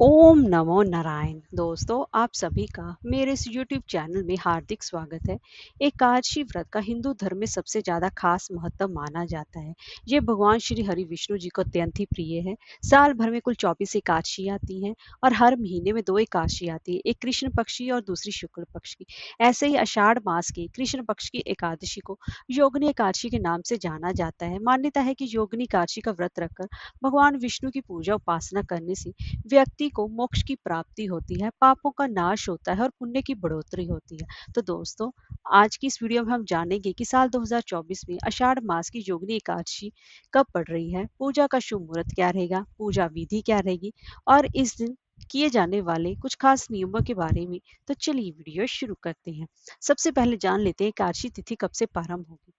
ओम नमो नारायण। दोस्तों, आप सभी का मेरे इस यूट्यूब चैनल में हार्दिक स्वागत है। एकादशी व्रत का हिंदू धर्म में सबसे ज्यादा खास महत्व माना जाता है। ये भगवान श्री हरि विष्णु जी को अत्यंत ही प्रिय है। साल भर में कुल 24 एकादशी आती हैं और हर महीने में 2 एकादशी आती है, एक कृष्ण पक्ष की और दूसरी शुक्ल पक्ष की। ऐसे ही आषाढ़ मास की कृष्ण पक्ष की एकादशी को योगिनी एकादशी के नाम से जाना जाता है। मान्यता है कि योगिनी एकादशी का व्रत रखकर भगवान विष्णु की पूजा उपासना करने से व्यक्ति को मोक्ष की प्राप्ति होती है, पापों का नाश होता है और पुण्य की बढ़ोतरी होती है। तो दोस्तों, आज की इस वीडियो में हम जानेंगे कि साल 2024 में आषाढ़ मास की योगिनी एकादशी कब पड़ रही है, पूजा का शुभ मुहूर्त क्या रहेगा, पूजा विधि क्या रहेगी और इस दिन किए जाने वाले कुछ खास नियमों के बारे में। तो चलिए वीडियो शुरू करते हैं। सबसे पहले जान लेते हैं एकादशी तिथि कब से प्रारंभ होगी।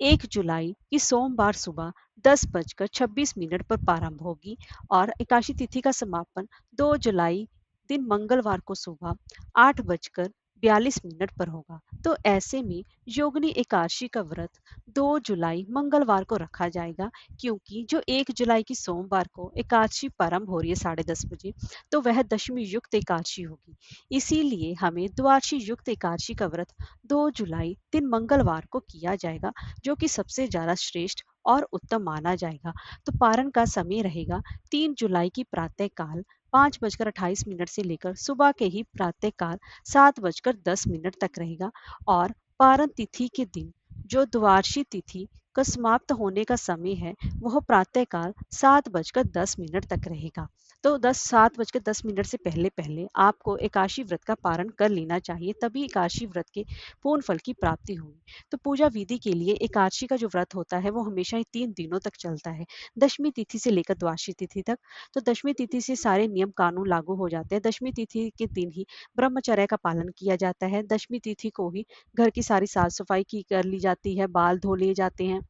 1 जुलाई की सोमवार सुबह 10:26 पर प्रारंभ होगी और एकादशी तिथि का समापन 2 जुलाई दिन मंगलवार को सुबह 8:42 पर होगा। तो ऐसे में योगिनी एकादशी का व्रत 2 जुलाई मंगलवार को रखा जाएगा, क्योंकि जो 1 जुलाई की सोमवार को एकादशी प्रारंभ हो रही है 10:30 बजे, तो वह दशमी युक्त एकादशी होगी। इसीलिए हमें द्वादशी युक्त एकादशी का व्रत 2 जुलाई दिन मंगलवार को किया जाएगा, जो कि सबसे ज्यादा श्रेष्ठ और उत्तम माना जाएगा। तो पारण का समय रहेगा 3 जुलाई की प्रातःकाल 5:28 से लेकर सुबह के ही प्रातःकाल 7:10 तक रहेगा। और पारण तिथि के दिन जो द्वादशी तिथि का समाप्त होने का समय है, वह प्रातःकाल 7:10 तक रहेगा। तो 7:10 से पहले पहले आपको एकादशी व्रत का पारण कर लेना चाहिए, तभी एकादशी व्रत के पूर्ण फल की प्राप्ति होगी। तो पूजा विधि के लिए एकादशी का जो व्रत होता है वो हमेशा ही 3 दिनों तक चलता है, दशमी तिथि से लेकर द्वादशी तिथि तक। तो दशमी तिथि से सारे नियम कानून लागू हो जाते हैं। दशमी तिथि के दिन ही ब्रह्मचर्य का पालन किया जाता है। दशमी तिथि को ही घर की सारी साफ सफाई की कर ली जाती है, बाल धो लिए जाते हैं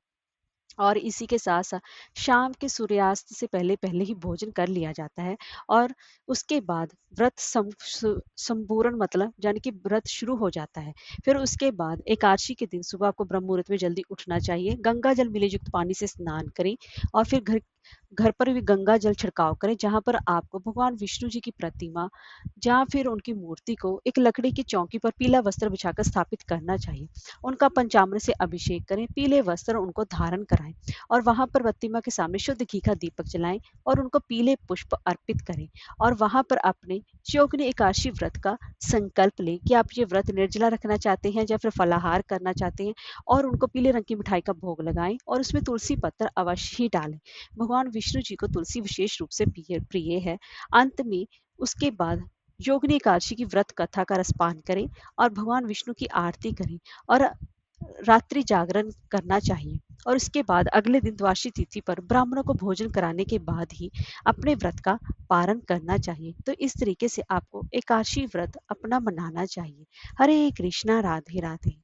और इसी के साथ साथ शाम के सूर्यास्त से पहले पहले ही भोजन कर लिया जाता है। और उसके बाद व्रत संपूर्ण मतलब यानी कि व्रत शुरू हो जाता है। फिर उसके बाद एकादशी के दिन सुबह आपको ब्रह्म मुहूर्त में जल्दी उठना चाहिए, गंगा जल मिले युक्त पानी से स्नान करें और फिर घर घर पर भी गंगा जल छिड़काव करें, जहां पर आपको भगवान विष्णु जी की प्रतिमा या फिर उनकी मूर्ति को एक लकड़ी की चौकी पर पीला वस्त्र बिछाकर स्थापित करना चाहिए। उनका पंचामृत से अभिषेक करें, पीले वस्त्र उनको धारण कराएं और वहां पर प्रतिमा के सामने शुद्ध घी का दीपक जलाएं और उनको पीले पुष्प अर्पित करें। और वहां पर अपने योगिनी एकादशी व्रत का संकल्प लें कि आप ये व्रत निर्जला रखना चाहते हैं या फिर फलाहार करना चाहते हैं, और उनको पीले रंग की मिठाई का भोग लगाएं और उसमें तुलसी पत्र अवश्य ही डालें। भगवान विष्णु जी को तुलसी विशेष रूप से प्रिय प्रिय है। अंत में उसके बाद योगिनी एकादशी की व्रत कथा का रसपान करें और भगवान विष्णु की आरती करें और रात्रि जागरण करना चाहिए। और उसके बाद अगले दिन द्वादशी तिथि पर ब्राह्मणों को भोजन कराने के बाद ही अपने व्रत का पारण करना चाहिए। तो इस तरीके से आपको एकादशी व्रत अपना मनाना चाहिए। हरे कृष्णा, राधे राधे।